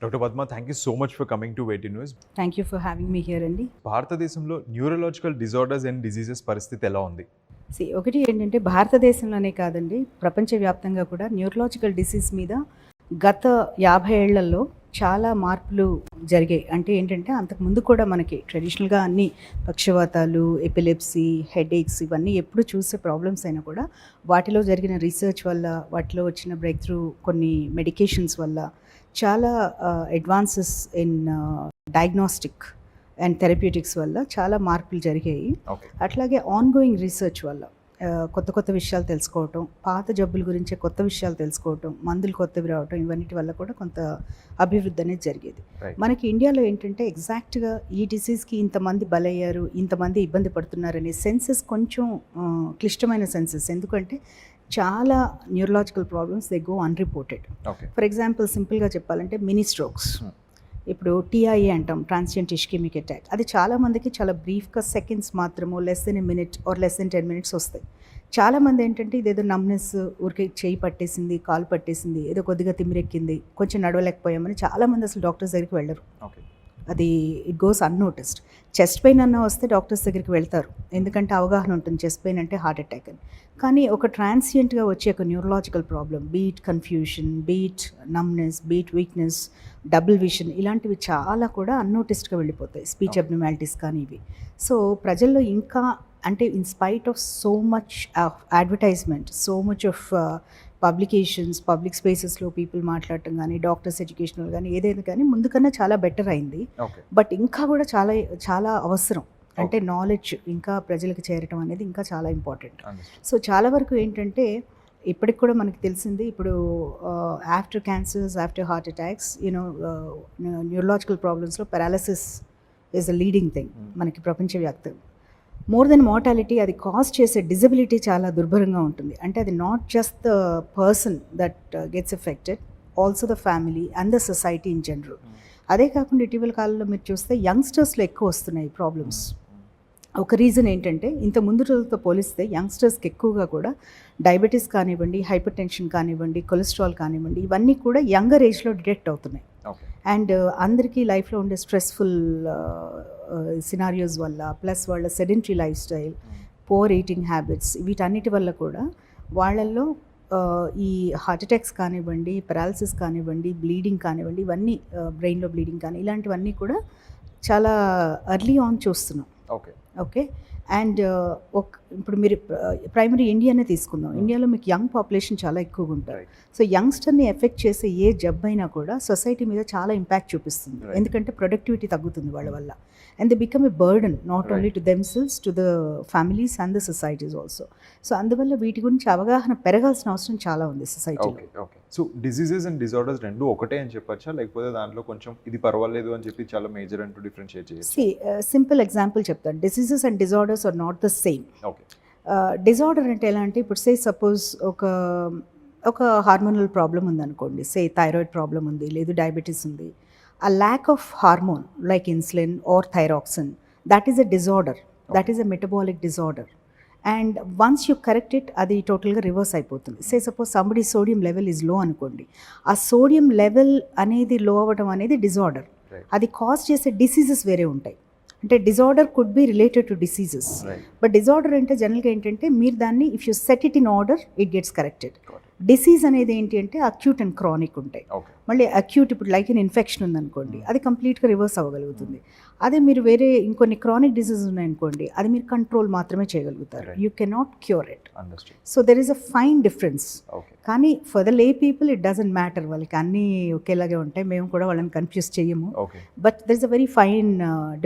Dr. Padma, thank you so much for coming to Wait News. Thank you for having me here అండి. భారతదేశంలో neurological disorders and diseases పరిస్థితి ఎలా ఉంది? ఒకటి ఏంటంటే భారతదేశంలోనే కాదండి, ప్రపంచవ్యాప్తంగా కూడా న్యూరలాజికల్ డిసీజ్ మీద గత 50 ఏళ్లలో చాలా మార్పులు జరిగాయి. అంటే ఏంటంటే అంతకుముందు కూడా మనకి ట్రెడిషనల్గా అన్ని పక్షవాతాలు, ఎపిలెప్సీ, హెడేక్స్ ఇవన్నీ ఎప్పుడు చూసే ప్రాబ్లమ్స్ అయినా కూడా వాటిలో జరిగిన రీసెర్చ్ వల్ల, వాటిలో వచ్చిన బ్రేక్ త్రూ కొన్ని మెడికేషన్స్ వల్ల చాలా advances in diagnostic and therapeutics వల్ల చాలా మార్పులు జరిగాయి. అట్లాగే ఆన్గోయింగ్ రీసెర్చ్ వల్ల కొత్త కొత్త విషయాలు తెలుసుకోవటం, పాత జబ్బుల గురించి కొత్త విషయాలు తెలుసుకోవటం, మందులు కొత్తవి రావటం, ఇవన్నిటి వల్ల కూడా కొంత అభివృద్ధి అనేది జరిగేది. మనకి ఇండియాలో ఏంటంటే ఎగ్జాక్ట్గా ఈ డిసీజ్కి ఇంతమంది బలయ్యారు, ఇంతమంది ఇబ్బంది పడుతున్నారు అనే సెన్సెస్ కొంచెం క్లిష్టమైన సెన్సెస్. ఎందుకంటే చాలా neurological problems they go unreported. For example సింపుల్గా చెప్పాలంటే మినీ స్ట్రోక్స్, ఇప్పుడు టీఐఏ అంటాం, ట్రాన్సియంట్ ఇష్కెమిక్ అటాక్, అది చాలామందికి చాలా బ్రీఫ్గా సెకండ్స్ మాత్రము, less than a minute or less than 10 minutes వస్తాయి. చాలామంది ఏంటంటే ఇదేదో నమ్నెస్, ఊరికి చేయి పట్టేసింది, కాలు పట్టేసింది, ఏదో కొద్దిగా తిమ్మిరెక్కింది, కొంచెం నడవలేకపోయామని చాలామంది అసలు డాక్టర్స్ దగ్గరికి వెళ్ళరు. అది it goes unnoticed. Chest pain అన్న వస్తే డాక్టర్స్ దగ్గరికి వెళ్తారు, ఎందుకంటే అవగాహన ఉంటుంది చెస్ట్ పెయిన్ అంటే హార్ట్ అటాక్ అని. కానీ ఒక ట్రాన్సియంట్గా వచ్చే ఒక neurological problem, beat confusion, beat numbness, beat weakness, double vision, ఇలాంటివి చాలా కూడా అన్నోటిస్డ్గా వెళ్ళిపోతాయి. స్పీచ్ అబ్నార్మాలిటీస్ కానీ ఇవి. సో ప్రజల్లో ఇంకా అంటే in spite of so much of advertisement, so much of publications, public స్పేసెస్లో పీపుల్ మాట్లాడటం కానీ, డాక్టర్స్ ఎడ్యుకేషనల్ కానీ ఏదైనా కానీ ముందు కన్నా చాలా బెటర్ అయింది. బట్ ఇంకా కూడా చాలా చాలా అవసరం. అంటే నాలెడ్జ్ ఇంకా ప్రజలకు చేరటం అనేది ఇంకా చాలా ఇంపార్టెంట్. సో చాలా వరకు ఏంటంటే ఇప్పటికి కూడా మనకు తెలిసింది, ఇప్పుడు after cancers, after heart attacks, neurological ప్రాబ్లమ్స్లో paralysis is a leading thing మనకి ప్రపంచవ్యాప్తంగా. మోర్ దెన్ మార్టాలిటీ, అది కాజ్ చేసే డిజబిలిటీ చాలా దుర్భరంగా ఉంటుంది. అంటే అది not just the person that gets affected, also the family and the society in general. అదే కాకుండా ఇటీవల కాలంలో మీరు చూస్తే యంగ్స్టర్స్లో ఎక్కువ వస్తున్నాయి ప్రాబ్లమ్స్. ఒక రీజన్ ఏంటంటే ఇంత ముందు రోజులతో పోలిస్తే యంగ్స్టర్స్కి ఎక్కువగా కూడా డయాబెటీస్ కానివ్వండి, హైపర్ టెన్షన్ కానివ్వండి, కొలెస్ట్రాల్ కానివ్వండి, ఇవన్నీ కూడా యంగర్ ఏజ్లో డిటెక్ట్ అవుతున్నాయి. అండ్ అందరికీ లైఫ్లో ఉండే స్ట్రెస్ఫుల్ సినారియోస్ వల్ల, ప్లస్ వాళ్ళ sedentary lifestyle, poor eating habits, వీటన్నిటి వల్ల కూడా వాళ్ళల్లో ఈ హార్ట్ అటాక్స్ కానివ్వండి, పారాలసిస్ కానివ్వండి, బ్లీడింగ్ కానివ్వండి, ఇవన్నీ బ్రెయిన్లో బ్లీడింగ్ కానీ ఇలాంటివన్నీ కూడా చాలా ఎర్లీ ఆన్ చూస్తున్నాం. ఓకే. అండ్ ఇప్పుడు మీరు ప్రైమరీ ఇండియానే తీసుకుందాం. ఇండియాలో మీకు యంగ్ పాపులేషన్ చాలా ఎక్కువగా ఉంటారు. సో యంగ్స్టర్ని ఎఫెక్ట్ చేసే ఏ జబ్బు అయినా కూడా సొసైటీ మీద చాలా ఇంపాక్ట్ చూపిస్తుంది. ఎందుకంటే ప్రొడక్టివిటీ తగ్గుతుంది వాళ్ళ వల్ల. And they become a burden not only to themselves, to the families and the societies also. So అందువల్ల వీటి గురించి అవగాహన పెరగాల్సిన అవసరం చాలా ఉంది సొసైటీలో. సో డిసీజెస్ అండ్ డిజార్డర్స్ రెండు ఒకటే అని చెప్పచ్చా, లేకపోతే దాంట్లో కొంచెం ఇది పర్వాలేదు అని చెప్పి చాలా మేజర్ అంటూ డిఫరెన్షియేట్ చేయొచ్చు? సింపుల్ ఎగ్జాంపుల్ చెప్తాను. Diseases and disorders are not the same. Disorder అంటే ఎలా అంటే, ఇప్పుడు సపోజ్ ఒక హార్మోనల్ ప్రాబ్లం ఉందనుకోండి, థైరాయిడ్ ప్రాబ్లం ఉంది, లేదు డయాబెటీస్ ఉంది. ఆ lack of hormone like insulin or thyroxine, that is a disorder, that is a metabolic disorder. And once you correct it, అది టోటల్గా రివర్స్ అయిపోతుంది. Suppose somebody sodium level is low అనుకోండి, ఆ sodium level అనేది లో అవ్వడం అనేది డిజార్డర్. అది కాజ్ చేసే డిసీజెస్ వేరే ఉంటాయి. అంటే disorder could be related to diseases, but disorder అంటే జనరల్గా ఏంటంటే మీరు దాన్ని if you set it in order it gets corrected. Disease అనేది ఏంటి అంటే అక్యూట్ అండ్ క్రానిక్ ఉంటాయి. మళ్ళీ అక్యూట్ ఇప్పుడు లైక్ ఇన్ ఇన్ఫెక్షన్ ఉందనుకోండి, అది కంప్లీట్గా రివర్స్ అవ్వగలుగుతుంది. అదే మీరు వేరే ఇంకొన్ని క్రానిక్ డిసీజెస్ ఉన్నాయనుకోండి, అది మీరు కంట్రోల్ మాత్రమే చేయగలుగుతారు. You cannot cure it. So there is a fine difference. కానీ ఫర్ ద లే పీపుల్ ఇట్ డజంట్ మ్యాటర్, వాళ్ళకి అన్నీ ఒకేలాగే ఉంటాయి, మేము కూడా వాళ్ళని కన్ఫ్యూజ్ చేయము. But there is a very fine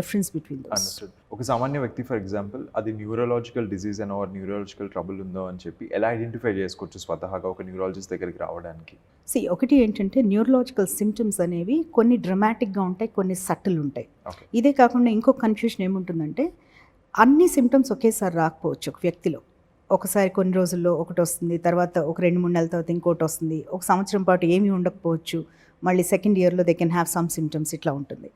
difference between those. ఒక సామాన్య వ్యక్తి ఫర్ ఎగ్జాంపుల్ అది న్యూరలాజికల్ డిసీజ్ అని ఆర్ న్యూరలాజికల్ ట్రబుల్ ఉందో అని చెప్పి ఎలా ఐడెంటిఫై చేసుకోవచ్చు స్వతహాగా ఒక న్యూరాలజిస్ట్ దగ్గరికి రావడానికి? ఒకటి ఏంటంటే న్యూరలాజికల్ సిమ్టమ్స్ అనేవి కొన్ని డ్రమాటిక్గా ఉంటాయి, కొన్ని సటిల్ ఉంటాయి. ఇదే కాకుండా ఇంకొక కన్ఫ్యూషన్ ఏముంటుందంటే, అన్ని సిమ్టమ్స్ ఒకేసారి రాకపోవచ్చు ఒక వ్యక్తిలో. ఒకసారి కొన్ని రోజుల్లో ఒకటి వస్తుంది, తర్వాత ఒక 2-3 నెలల తర్వాత ఇంకోటి వస్తుంది, ఒక సంవత్సరం పాటు ఏమీ ఉండకపోవచ్చు, మళ్ళీ సెకండ్ ఇయర్లో they can have some symptoms, ఇట్లా ఉంటుంది.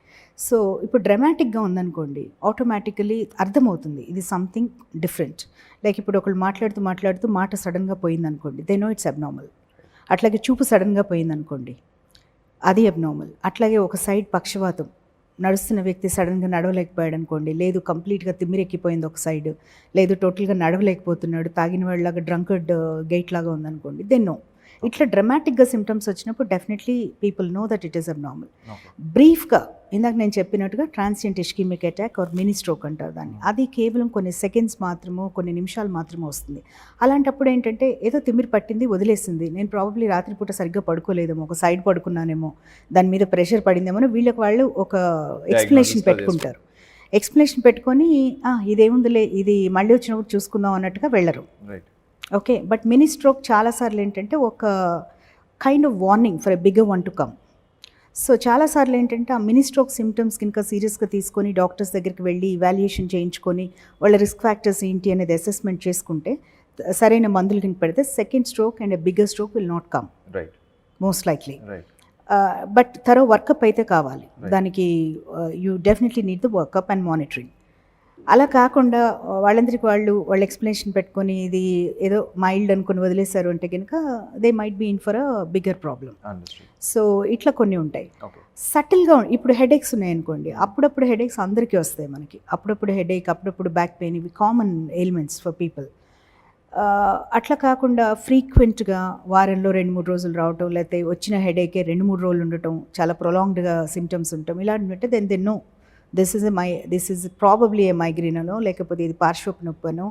సో ఇప్పుడు డ్రమాటిక్గా ఉందనుకోండి, ఆటోమేటికలీ అర్థమవుతుంది ఇది సంథింగ్ డిఫరెంట్. లైక్ ఇప్పుడు ఒకళ్ళు మాట్లాడుతూ మాట సడన్గా పోయిందనుకోండి, దే నో ఇట్స్ అబ్నార్మల్. అట్లాగే చూపు సడన్గా పోయిందనుకోండి, అది అబ్నార్మల్. అట్లాగే ఒక సైడ్ పక్షవాతం, నడుస్తున్న వ్యక్తి సడన్గా నడవలేకపోయాడు అనుకోండి, లేదు కంప్లీట్గా తిమ్మిరెక్కిపోయింది ఒక సైడ్, లేదు టోటల్గా నడవలేకపోతున్నాడు, తాగిన వాళ్ళలాగా డ్రంకర్డ్ గైట్ లాగా ఉందనుకోండి, దెన్ నో. ఇట్లా డ్రమాటిక్గా సిమ్టమ్స్ వచ్చినప్పుడు definitely people know that it is abnormal. బ్రీఫ్గా ఇందాక నేను చెప్పినట్టుగా transient ischaemic attack or mini stroke అంటారు దాన్ని. అది కేవలం కొన్ని సెకండ్స్ మాత్రమో కొన్ని నిమిషాలు మాత్రమే వస్తుంది. అలాంటప్పుడు ఏంటంటే ఏదో తిమ్మిరి పట్టింది వదిలేసింది, నేను ప్రాబబ్లీ రాత్రిపూట సరిగ్గా పడుకోలేదేమో, ఒక సైడ్ పడుకున్నానేమో, దాని మీద ప్రెషర్ పడిందేమో, వీళ్ళకి వాళ్ళు ఒక ఎక్స్ప్లెనేషన్ పెట్టుకుంటారు. ఎక్స్ప్లెనేషన్ పెట్టుకొని ఇదేముందిలే, ఇది మళ్ళీ వచ్చినప్పుడు చూసుకుందాం అన్నట్టుగా వెళ్ళరు. ఓకే, బట్ మినీ స్ట్రోక్ చాలాసార్లు ఏంటంటే ఒక kind of warning for a bigger one to come. So చాలాసార్లు ఏంటంటే ఆ మినీ స్ట్రోక్ సిమ్టమ్స్ కనుక సీరియస్గా తీసుకొని డాక్టర్స్ దగ్గరికి వెళ్ళి ఇవాల్యుయేషన్ చేయించుకొని వాళ్ళ రిస్క్ ఫ్యాక్టర్స్ ఏంటి అనేది అసెస్మెంట్ చేసుకుంటే సరైన మందులు కింద పెడితే second stroke and a bigger stroke will not come most likely. But thorough workup అయితే కావాలి దానికి. You definitely need the workup and monitoring. అలా కాకుండా వాళ్ళందరికీ వాళ్ళు ఎక్స్ప్లెనేషన్ పెట్టుకొని ఇది ఏదో మైల్డ్ అనుకుని వదిలేశారు అంటే కనుక they might be in for a bigger problem. So ఇట్లా కొన్ని ఉంటాయి. సటిల్గా ఇప్పుడు హెడేక్స్ ఉన్నాయనుకోండి, అప్పుడప్పుడు హెడేక్స్ అందరికీ వస్తాయి మనకి. అప్పుడప్పుడు హెడేక్, అప్పుడప్పుడు బ్యాక్ పెయిన్, ఇవి కామన్ ఎయిల్మెంట్స్ ఫర్ పీపుల్. అట్లా కాకుండా ఫ్రీక్వెంట్గా వారంలో 2-3 రోజులు రావటం, లేకపోతే వచ్చిన హెడేకే 2-3 రోజులు ఉండటం, చాలా ప్రొలాంగ్డ్గా సిమ్టమ్స్ ఉండటం, ఇలాంటివి then know this is probably a migraine అనో, లేకపోతే ఇది పార్శ్వపు నొప్పి అనో,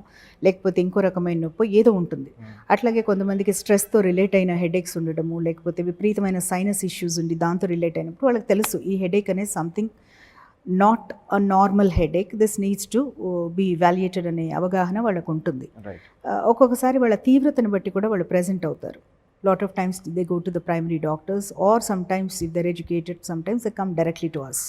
లేకపోతే ఇంకో రకమైన నొప్పి ఏదో ఉంటుంది. అట్లాగే కొంతమందికి స్ట్రెస్తో రిలేట్ అయిన హెడేక్స్ ఉండడము, లేకపోతే విపరీతమైన సైనస్ ఇష్యూస్ ఉండి దాంతో రిలేట్ అయినప్పుడు వాళ్ళకి తెలుసు ఈ హెడేక్ అనేది something not a normal headache, this needs to be evaluated అనే అవగాహన వాళ్ళకు ఉంటుంది. ఒక్కొక్కసారి వాళ్ళ తీవ్రతను బట్టి కూడా వాళ్ళు ప్రెజెంట్ అవుతారు. lot of times they go to the primary doctors, or sometimes if they're educated, sometimes they come directly to us.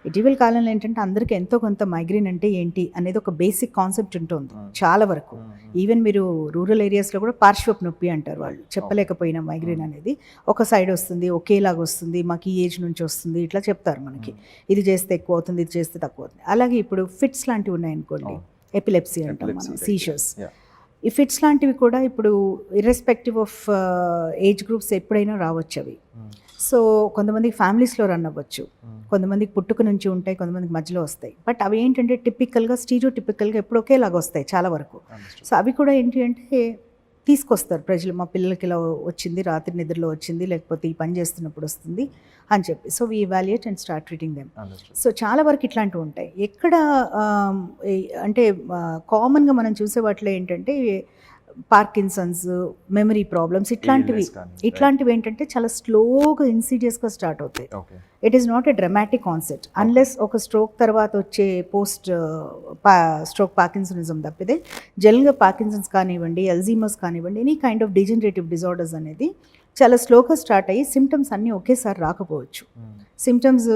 ఇటీవల కాలంలో ఏంటంటే అందరికీ ఎంతో కొంత మైగ్రేన్ అంటే ఏంటి అనేది ఒక బేసిక్ కాన్సెప్ట్ ఉంటుంది చాలా వరకు. ఈవెన్ మీరు రూరల్ ఏరియాస్లో కూడా పార్శ్వపు నొప్పి అంటారు వాళ్ళు, చెప్పలేకపోయిన మైగ్రేన్ అనేది ఒక సైడ్ వస్తుంది, ఒకేలాగా వస్తుంది, మాకు ఈ ఏజ్ నుంచి వస్తుంది, ఇట్లా చెప్తారు మనకి. ఇది చేస్తే ఎక్కువ అవుతుంది, ఇది చేస్తే తక్కువ అవుతుంది. అలాగే ఇప్పుడు ఫిట్స్ లాంటివి ఉన్నాయనుకోండి, ఎపిలెప్సీ అంటాం మనం, సీషర్స్. ఈ ఫిట్స్ లాంటివి కూడా ఇప్పుడు ఇర్రెస్పెక్టివ్ ఆఫ్ ఏజ్ గ్రూప్స్ ఎప్పుడైనా రావచ్చు అవి. సో కొంతమందికి ఫ్యామిలీస్లో రన్ అవ్వచ్చు, కొంతమందికి పుట్టుక నుంచి ఉంటాయి, కొంతమందికి మధ్యలో వస్తాయి. బట్ అవి ఏంటంటే టిపికల్గా స్టీరియోటిపికల్గా ఎప్పుడు ఒకేలాగా వస్తాయి చాలా వరకు. సో అవి కూడా ఏంటి అంటే తీసుకొస్తారు ప్రజలు, మా పిల్లలకి ఇలా వచ్చింది, రాత్రి నిద్రలో వచ్చింది, లేకపోతే ఈ పని చేస్తున్నప్పుడు వస్తుంది అని చెప్పి. So we evaluate and start treating them. So చాలా వరకు ఇట్లాంటివి ఉంటాయి. ఎక్కడ అంటే కామన్గా మనం చూసే వాటిలో ఏంటంటే పార్కిన్సన్స్, మెమరీ ప్రాబ్లమ్స్, ఇట్లాంటివి ఏంటంటే చాలా స్లోగా ఇన్సీడియస్గా స్టార్ట్ అవుతాయి. It is not a dramatic concept unless ఒక స్ట్రోక్ తర్వాత వచ్చే పోస్ట్ స్ట్రోక్ పార్కిన్సనిజం తప్పితే జనరల్గా పార్కిన్సన్స్ కానివ్వండి, అల్జీమర్స్ కానివ్వండి, any kind of degenerative disorders అనేది చాలా స్లోగా స్టార్ట్ అయ్యి సిమ్టమ్స్ అన్నీ ఒకేసారి రాకపోవచ్చు. సిమ్టమ్స్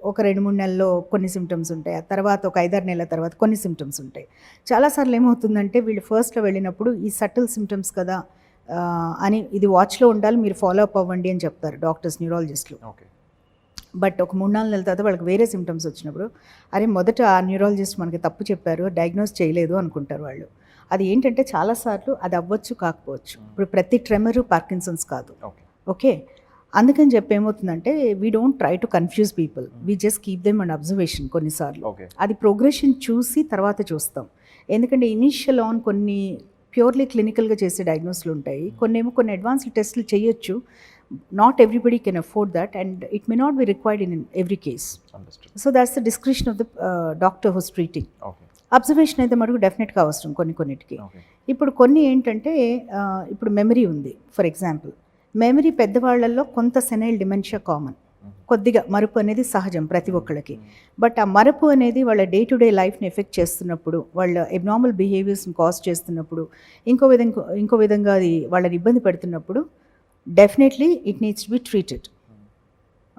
ఒక 2-3 నెలల్లో కొన్ని సిమ్టమ్స్ ఉంటాయి, ఆ తర్వాత ఒక 5-6 నెలల తర్వాత కొన్ని సిమ్టమ్స్ ఉంటాయి. చాలాసార్లు ఏమవుతుందంటే వీళ్ళు ఫస్ట్లో వెళ్ళినప్పుడు ఈ సటిల్ సిమ్టమ్స్ కదా అని ఇది వాచ్లో ఉండాలి, మీరు ఫాలో అప్ అవ్వండి అని చెప్తారు డాక్టర్స్, న్యూరాలజిస్టులు. బట్ ఒక 3-4 నెలల తర్వాత వాళ్ళకి వేరే సిమ్టమ్స్ వచ్చినప్పుడు అరే మొదట ఆ న్యూరాలజిస్ట్ మనకి తప్పు చెప్పారు, డయాగ్నోస్ చేయలేదు అనుకుంటారు వాళ్ళు. అది ఏంటంటే చాలాసార్లు అది అవ్వచ్చు, కాకపోవచ్చు. ఇప్పుడు ప్రతి ట్రెమరు పార్కిన్సన్స్ కాదు. ఓకే, అందుకని చెప్పి ఏమవుతుందంటే we don't try to confuse people, we just keep them and observation. కొన్నిసార్లు అది ప్రోగ్రెషన్ చూసి తర్వాత చూస్తాం. ఎందుకంటే ఇనీషియల్ ఆన్ కొన్ని ప్యూర్లీ క్లినికల్గా చేసే డయాగ్నోస్లు ఉంటాయి, కొన్ని అడ్వాన్స్డ్ టెస్ట్లు చేయొచ్చు. Not everybody can afford that and it may not be required in every case. So that's the description of the doctor who's treating. Observation అయితే మటుకు డెఫినెట్గా అవసరం కొన్నిటికి. ఇప్పుడు కొన్ని ఏంటంటే ఇప్పుడు మెమరీ ఉంది ఫర్ ఎగ్జాంపుల్. మెమరీ పెద్దవాళ్లలో కొంత సెనైల్ డిమెన్షియా కామన్, కొద్దిగా మరుపు అనేది సహజం ప్రతి ఒక్కళ్ళకి. బట్ ఆ మరుపు అనేది వాళ్ళ డే టు డే లైఫ్ని ఎఫెక్ట్ చేస్తున్నప్పుడు, వాళ్ళ ఎబ్నార్మల్ బిహేవియర్స్ని కాజ్ చేస్తున్నప్పుడు, ఇంకో విధంగా అది వాళ్ళని ఇబ్బంది పెడుతున్నప్పుడు definitely it needs to be treated.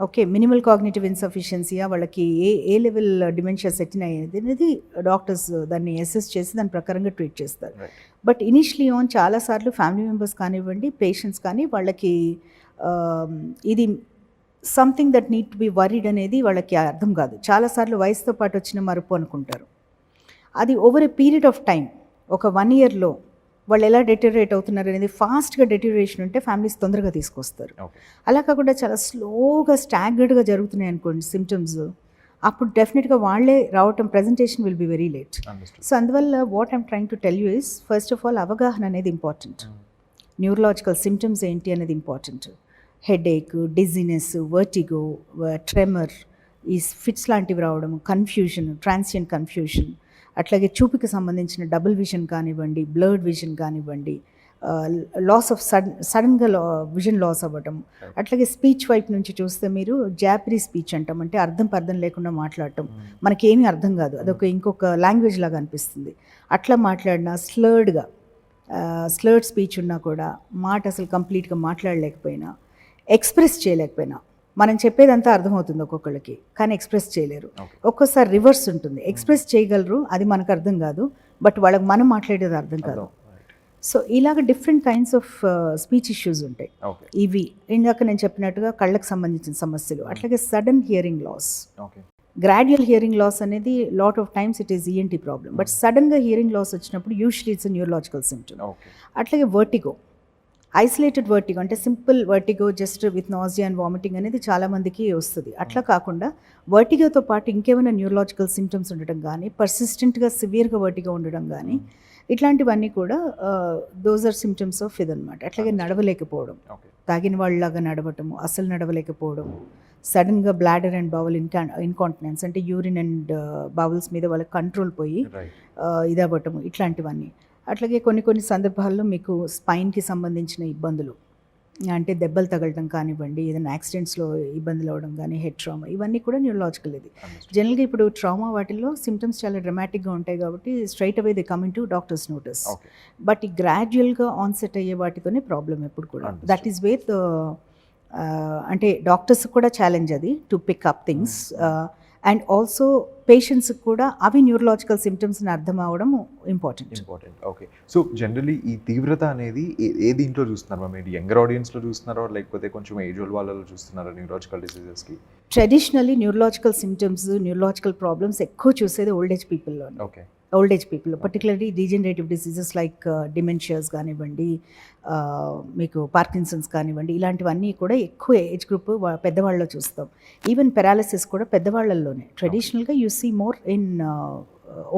Okay, minimal cognitive ఇన్సఫిషియన్సీయా, వాళ్ళకి ఏ లెవెల్ డిమెన్షియా సెటిన్ అయ్యేది అనేది డాక్టర్స్ దాన్ని అసెస్ చేసి దాని ప్రకారంగా ట్రీట్ చేస్తారు. బట్ ఇనిషియలీ ఆన్ చాలాసార్లు ఫ్యామిలీ మెంబర్స్ కానివ్వండి, పేషెంట్స్ కానీ వాళ్ళకి ఇది something that need to be worried అనేది వాళ్ళకి అర్థం కాదు. చాలాసార్లు వయసుతో పాటు వచ్చిన మరుపు అనుకుంటారు. అది over a period of time, ఒక 1 yearలో వాళ్ళు ఎలా డెటోరేట్ అవుతున్నారు అనేది ఫాస్ట్గా డెటోరేషన్ ఉంటే ఫ్యామిలీస్ తొందరగా తీసుకొస్తారు. అలా కాకుండా చాలా స్లోగా స్టాగర్డ్గా జరుగుతున్నాయి అనుకోండి సిమ్టమ్స్, అప్పుడు డెఫినెట్గా వాళ్ళే రావటం, presentation will be very late. So అందువల్ల what I'm trying to tell you is, first of all అవగాహన అనేది ఇంపార్టెంట్. న్యూరలాజికల్ సిమ్టమ్స్ ఏంటి అనేది important. Headache, dizziness, vertigo, tremor, ఈ ఫిట్స్ లాంటివి రావడం, కన్ఫ్యూజన్, ట్రాన్సియెంట్ కన్ఫ్యూజన్, అట్లాగే చూపుకి సంబంధించిన డబుల్ విజన్ కానివ్వండి, బ్లర్డ్ విజన్ కానివ్వండి, లాస్ ఆఫ్ సడన్గా విజన్ లాస్ అవ్వటం. అట్లాగే స్పీచ్ వైపు నుంచి చూస్తే మీరు జాపరీ స్పీచ్ అంటాం, అంటే అర్థం లేకుండా మాట్లాడటం, మనకేమీ అర్థం కాదు, అదొక ఇంకొక లాంగ్వేజ్ లాగా అనిపిస్తుంది. అట్లా మాట్లాడినా స్లర్డ్ స్పీచ్ ఉన్నా కూడా, మాట అసలు కంప్లీట్గా మాట్లాడలేకపోయినా, ఎక్స్ప్రెస్ చేయలేకపోయినా, మనం చెప్పేదంతా అర్థమవుతుంది ఒక్కొక్కళ్ళకి, కానీ ఎక్స్ప్రెస్ చేయలేరు. ఒక్కోసారి రివర్స్ ఉంటుంది, ఎక్స్ప్రెస్ చేయగలరు, అది మనకు అర్థం కాదు, బట్ వాళ్ళకి మనం మాట్లాడేది అర్థం కాదు. సో ఇలాగ different kinds of speech issues ఉంటాయి. ఇవి ఇందాక నేను చెప్పినట్టుగా కళ్ళకు సంబంధించిన సమస్యలు. అట్లాగే sudden hearing loss, gradual hearing loss అనేది lot of times it is ENT problem, but సడన్గా హియరింగ్ లాస్ వచ్చినప్పుడు యూజువల్లీ ఇట్స్ న్యూరలాజికల్ సిమ్టమ్. అట్లాగే వర్టిగో, ఐసోలేటెడ్ వర్టిగో అంటే simple vertigo just with nausea and vomiting అనేది చాలామందికి వస్తుంది. అట్లా కాకుండా వర్టిగోతో పాటు ఇంకేమైనా న్యూరలాజికల్ సిమ్టమ్స్ ఉండడం కానీ, పర్సిస్టెంట్గా సివియర్గా వర్టిగో ఉండడం కానీ, ఇట్లాంటివన్నీ కూడా దోస్ ఆర్ సిమ్టమ్స్ ఆఫ్ ఇదనమాట. అట్లాగే నడవలేకపోవడం, తాగిన వాళ్ళలాగా నడవటము, అసలు నడవలేకపోవడం, సడన్గా బ్లాడర్ అండ్ బౌల్ ఇన్కాంటినెన్స్ అంటే యూరిన్ అండ్ బౌల్స్ మీద వాళ్ళకి కంట్రోల్ పోయి ఇదవ్వటము, ఇట్లాంటివన్నీ. అట్లాగే కొన్ని సందర్భాల్లో మీకు స్పైన్కి సంబంధించిన ఇబ్బందులు, అంటే దెబ్బలు తగలటం కానివ్వండి, ఏదైనా యాక్సిడెంట్స్లో ఇబ్బందులు అవ్వడం కానీ, హెడ్ ట్రామా, ఇవన్నీ కూడా న్యూరలాజికల్. ఇది జనరల్గా ఇప్పుడు ట్రామా వాటిల్లో సిమ్టమ్స్ చాలా డ్రమాటిక్గా ఉంటాయి కాబట్టి straight away they coming to doctors notice. But ఈ గ్రాడ్యువల్గా ఆన్సెట్ అయ్యే వాటితోనే ప్రాబ్లం ఎప్పుడు కూడా. దట్ ఈస్ వేర్ అంటే డాక్టర్స్ కూడా ఛాలెంజ్ అది to pick up things, and also పేషెంట్స్కి కూడా అవి న్యూరలాజికల్ సిమ్టమ్స్ని అర్థం అవ్వడం ఇంపార్టెంట్. ఓకే. సో జనరలీ ఈ తీవ్రత అనేది ఏ దీంట్లో చూస్తున్నారు మ్యామ్? మీరు యంగర్ ఆడియన్స్లో చూస్తున్నారో లేకపోతే కొంచెం ఏజ్ వాళ్ళలో చూస్తున్నారా న్యూరలాజికల్ డిసీజెస్కి? Traditionally neurological symptoms, neurological problems ఎక్కువ చూసేది ఓల్డ్ ఏజ్ పీపుల్లో. Old age people particularly degenerative diseases like dementias కానివ్వండి, మీకు పార్కిన్సన్స్ కానివ్వండి, ఇలాంటివన్నీ కూడా ఎక్కువ ఏజ్ గ్రూప్ పెద్దవాళ్ళలో చూస్తాం. ఈవెన్ పెరాలిసిస్ కూడా పెద్దవాళ్ళల్లోనే. ట్రెడిషనల్గా you see more in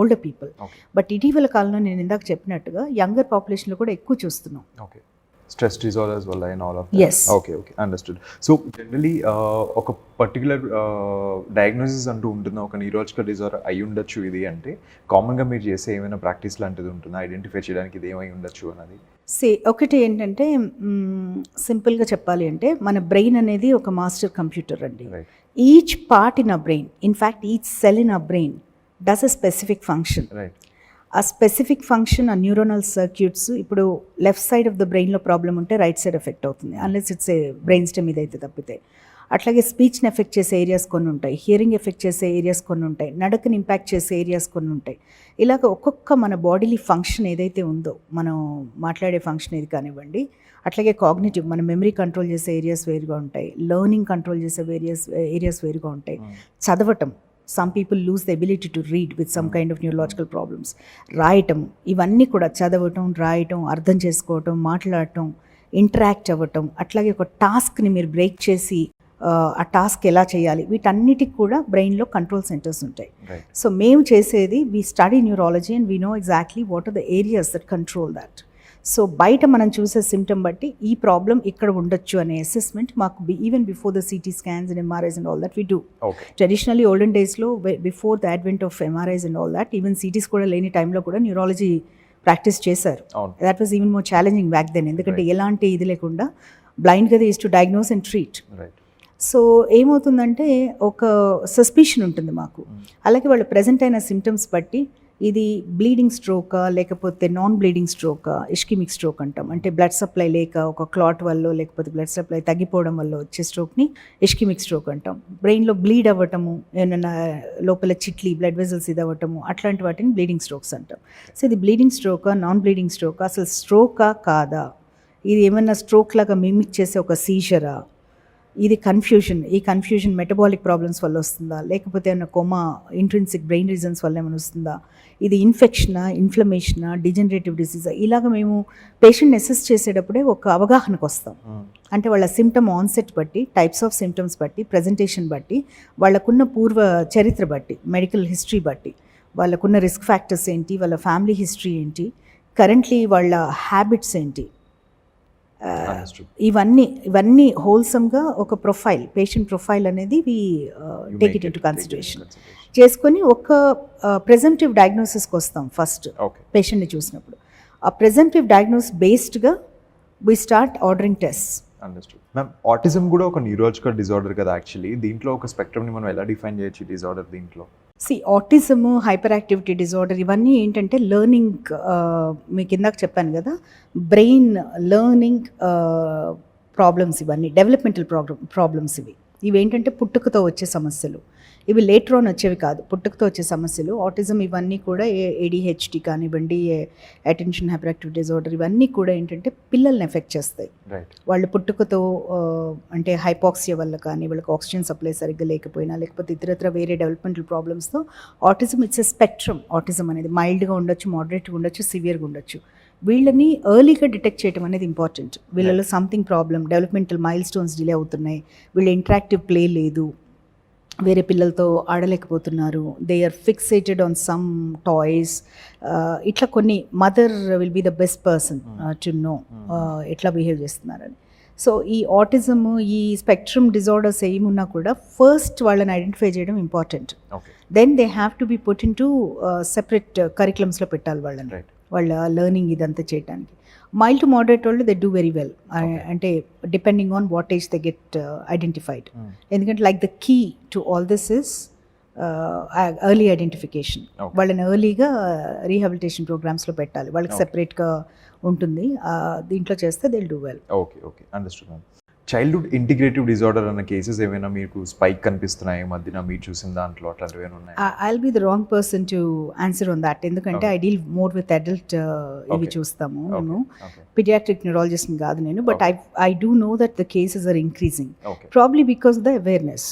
older people, but ఇటీవల కాలంలో నేను ఇందాక చెప్పినట్టుగా యంగర్ పాపులేషన్లో కూడా ఎక్కువ చూస్తున్నాం. స్ట్రెస్ డిజార్డర్స్ వల్ల and all of that. Yes. Okay, understood. So generally ఒక పర్టికులర్ డయాగ్నోసిస్ అంటూ ఉంటుందా, ఒక న్యూరలాజికల్ డిజార్డర్ అయి ఉండొచ్చు ఇది అంటే, కామన్గా మీరు చేసే ఏమైనా ప్రాక్టీస్ లాంటిది ఉంటుందా ఐడెంటిఫై చేయడానికి ఇది ఏమై ఉండొచ్చు అన్నది? ఒకటి ఏంటంటే సింపుల్గా చెప్పాలి అంటే, మన బ్రెయిన్ అనేది ఒక మాస్టర్ కంప్యూటర్ అండి. Each part in a brain, in fact each cell in a brain does a specific function. ఆ స్పెసిఫిక్ ఫంక్షన్, ఆ న్యూరోనల్ సర్క్యూట్స్, ఇప్పుడు లెఫ్ట్ సైడ్ ఆఫ్ ద బ్రెయిన్లో ప్రాబ్లం ఉంటే రైట్ సైడ్ ఎఫెక్ట్ అవుతుంది, unless it's a brain stem ఇదైతే తప్పితే. అట్లాగే స్పీచ్ని effect చేసే ఏరియాస్ కొన్ని ఉంటాయి, హియరింగ్ ఎఫెక్ట్ చేసే ఏరియాస్ కొన్ని ఉంటాయి, నడకని ఇంపాక్ట్ చేసే ఏరియాస్ కొన్ని ఉంటాయి. ఇలాగ ఒక్కొక్క మన బాడీలీ ఫంక్షన్ ఏదైతే ఉందో, మనం మాట్లాడే ఫంక్షన్ ఏది కానివ్వండి, అట్లాగే కాగ్నిటివ్, మన మెమరీ కంట్రోల్ చేసే ఏరియాస్ వేరుగా ఉంటాయి, లెర్నింగ్ కంట్రోల్ చేసే ఏరియాస్ వేరుగా ఉంటాయి, చదవటం, some people lose the ability to read with some kind of neurological problems, రాయటం, ఇవన్నీ కూడా చదవటం, రాయటం, అర్థం చేసుకోవటం, మాట్లాడటం, ఇంటరాక్ట్ అవ్వటం, అట్లాగే ఒక టాస్క్ని మీరు బ్రేక్ చేసి ఆ టాస్క్ ఎలా చేయాలి, వీటన్నిటికి కూడా బ్రెయిన్లో కంట్రోల్ సెంటర్స్ ఉంటాయి. సో మేము చేసేది, we study neurology and we know exactly what are the areas that control that. So బయట మనం చూసే సిమ్టమ్ బట్టి ఈ ప్రాబ్లం ఇక్కడ ఉండొచ్చు అనే అసెస్మెంట్ మాకు even before the CT scans and MRIs and all that we do. Traditionally olden డేస్లో before the advent of MRIs and all that, even CTs కూడా లేని టైంలో కూడా న్యూరాలజీ ప్రాక్టీస్ చేశారు. That was even more challenging back then, ఎందుకంటే ఎలాంటి ఇది లేకుండా బ్లైండ్గా they use to diagnose and treat. So ఏమవుతుందంటే ఒక సస్పిషన్ ఉంటుంది మాకు. అలాగే వాళ్ళు ప్రజెంట్ అయిన సిమ్టమ్స్ బట్టి ఇది బ్లీడింగ్ స్ట్రోకా లేకపోతే నాన్ బ్లీడింగ్ స్ట్రోకా, ఇష్కిమిక్ స్ట్రోక్ అంటాం, అంటే బ్లడ్ సప్లై లేక ఒక క్లాట్ వల్ల లేకపోతే బ్లడ్ సప్లై తగ్గిపోవడం వల్ల వచ్చే స్ట్రోక్ని ఇష్కిమిక్ స్ట్రోక్ అంటాం. బ్రెయిన్లో బ్లీడ్ అవ్వటము, ఏమైనా లోపల చిట్లీ బ్లడ్ వెజల్స్ ఇది అవ్వటము, అట్లాంటి వాటిని బ్లీడింగ్ స్ట్రోక్స్ అంటాం. సో ఇది బ్లీడింగ్ స్ట్రోకా, నాన్ బ్లీడింగ్ స్ట్రోకా, అసలు స్ట్రోకా కాదా, ఇది ఏమన్నా స్ట్రోక్ లాగా మిమిక్ చేసే ఒక సీజరా, ఇది ఈ కన్ఫ్యూజన్ మెటబాలిక్ ప్రాబ్లమ్స్ వల్ల వస్తుందా, లేకపోతే ఏమైనా కోమా ఇంట్రిన్సిక్ బ్రెయిన్ రీజన్స్ వల్ల ఏమైనా వస్తుందా, ఇది ఇన్ఫెక్షనా, ఇన్ఫ్లమేషనా, డిజనరేటివ్ డిసీజా, ఇలాగ మేము పేషెంట్ని అసెస్ చేసేటప్పుడే ఒక అవగాహనకు వస్తాం. అంటే వాళ్ళ సిమ్టమ్ ఆన్సెట్ బట్టి, టైప్స్ ఆఫ్ సిమ్టమ్స్ బట్టి, ప్రజెంటేషన్ బట్టి, వాళ్ళకున్న పూర్వ చరిత్ర బట్టి, మెడికల్ హిస్టరీ బట్టి, వాళ్ళకున్న రిస్క్ ఫ్యాక్టర్స్ ఏంటి, వాళ్ళ ఫ్యామిలీ హిస్టరీ ఏంటి, కరెంట్లీ వాళ్ళ హ్యాబిట్స్ ఏంటి, ఇవన్నీ హోల్సమ్గా ఒక ప్రొఫైల్, పేషెంట్ ప్రొఫైల్ అనేది we take it into consideration చేసుకొని ఒక ప్రెజెంటివ్ డయాగ్నోసిస్కి వస్తాం. ఫస్ట్ పేషెంట్ని చూసినప్పుడు ఆ ప్రెజెంటివ్ డయాగ్నోసిస్ బేస్డ్గా we start ordering test. Understood ma'am. Autism కూడా ఒక న్యూరాలజికల్ డిజార్డర్ కదా యాక్చువల్లీ. దీంట్లో ఒక స్పెక్ట్రమ్ని మనం ఎలా డిఫైన్ చేయొచ్చు డిజార్డర్ దీంట్లో? ఆటిజము, హైపర్ యాక్టివిటీ డిజార్డర్ ఇవన్నీ ఏంటంటే లెర్నింగ్, మీకు ఇందాక చెప్పాను కదా, బ్రెయిన్ లెర్నింగ్ ప్రాబ్లమ్స్, ఇవన్నీ డెవలప్మెంటల్ ప్రాబ్లమ్స్. ఇవి ఏంటంటే పుట్టుకతో వచ్చే సమస్యలు, ఇవి లేటర్ ఆన్ వచ్చేవి కాదు, పుట్టుకతో వచ్చే సమస్యలు. ఆటిజం ఇవన్నీ కూడా ADHD కానివ్వండి, అటెన్షన్ హైపర్ యాక్టివ్ డిజార్డర్, ఇవన్నీ కూడా ఏంటంటే పిల్లల్ని ఎఫెక్ట్ చేస్తాయి. వాళ్ళు పుట్టుకతో అంటే హైపాక్సియా వల్ల కానీ, వాళ్ళకి ఆక్సిజన్ సప్లై సరిగ్గా లేకపోయినా, లేకపోతే ఇతరత్ర వేరే డెవలప్మెంటల్ ప్రాబ్లమ్స్తో autism it's a spectrum. Autism అనేది మైల్డ్గా ఉండొచ్చు, మోడరేట్గా ఉండొచ్చు, సివియర్గా ఉండొచ్చు. వీళ్ళని ఎర్లీగా డిటెక్ట్ చేయడం అనేది ఇంపార్టెంట్. వీళ్ళలో something problem, developmental milestones delay అవుతున్నాయి, వీళ్ళ ఇంటరాక్టివ్ ప్లే లేదు, వేరే పిల్లలతో ఆడలేకపోతున్నారు, they are fixated on some toys, ఇట్లా కొన్ని mother will be the best person to know ఎట్లా బిహేవ్ చేస్తున్నారని. సో ఈ ఆటిజము, ఈ స్పెక్ట్రమ్ డిజార్డర్స్ ఏమున్నా కూడా ఫస్ట్ వాళ్ళని ఐడెంటిఫై చేయడం important. Then they have to be put into separate కరికులమ్స్లో పెట్టాలి వాళ్ళని, వాళ్ళ లెర్నింగ్ ఇదంతా చేయడానికి. మైల్డ్ టు మోడరేట్ వాళ్ళు దే డూ వెరీ వెల్, అంటే depending on what age they get identified. ఎందుకంటే like the key to all this is early identification. వాళ్ళని ఎర్లీగా రీహాబిలిటేషన్ ప్రోగ్రామ్స్లో పెట్టాలి, వాళ్ళకి సెపరేట్గా ఉంటుంది, దీంట్లో చేస్తే they will do well. Okay okay, understood ma'am. Childhood integrative disorder అన్న కేసెస్ ఏమైనా మీకు స్పైక్ కనిపిస్తున్నాయి మధ్యన మీరు చూసిన దాంట్లో, అట్లాంటివి ఏమైనా ఉన్నాయి? I will be the wrong person to answer on that, ఎందుకంటే I deal more with adult ఇవి చూస్తాము మేము. పీడియాట్రిక్ న్యూరాలజిస్ట్ని కాదు నేను, but I do know that the cases are increasing, probably because the awareness.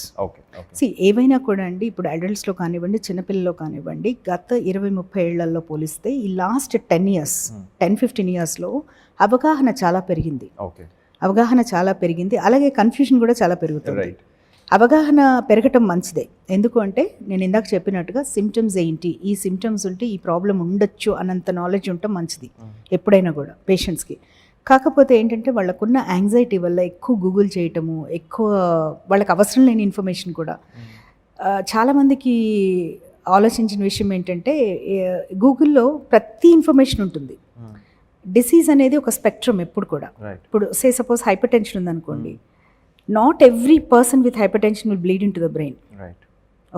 ఏవైనా కూడా అండి, ఇప్పుడు అడల్ట్స్లో కానివ్వండి, చిన్నపిల్లల్లో కానివ్వండి, గత 20-30 ఏళ్లలో పోలిస్తే ఈ లాస్ట్ 10-15 ఇయర్స్లో అవగాహన చాలా పెరిగింది, అలాగే కన్ఫ్యూజన్ కూడా చాలా పెరుగుతుంది. అవగాహన పెరగటం మంచిదే, ఎందుకు అంటే నేను ఇందాక చెప్పినట్టుగా సిమ్టమ్స్ ఏంటి, ఈ సిమ్టమ్స్ ఉంటే ఈ ప్రాబ్లం ఉండొచ్చు అన్నంత నాలెడ్జ్ ఉండటం మంచిది ఎప్పుడైనా కూడా పేషెంట్స్కి. కాకపోతే ఏంటంటే వాళ్ళకున్న యాంగ్జైటీ వల్ల ఎక్కువ గూగుల్ చేయటము, ఎక్కువ వాళ్ళకి అవసరం లేని ఇన్ఫర్మేషన్ కూడా. చాలామందికి ఆలోచించిన విషయం ఏంటంటే గూగుల్లో ప్రతి ఇన్ఫర్మేషన్ ఉంటుంది. డిసీజ్ అనేది ఒక స్పెక్ట్రమ్ ఎప్పుడు కూడా. ఇప్పుడు సపోజ్ హైపర్ టెన్షన్ ఉందనుకోండి, not every person with hypertension will bleed into the brain.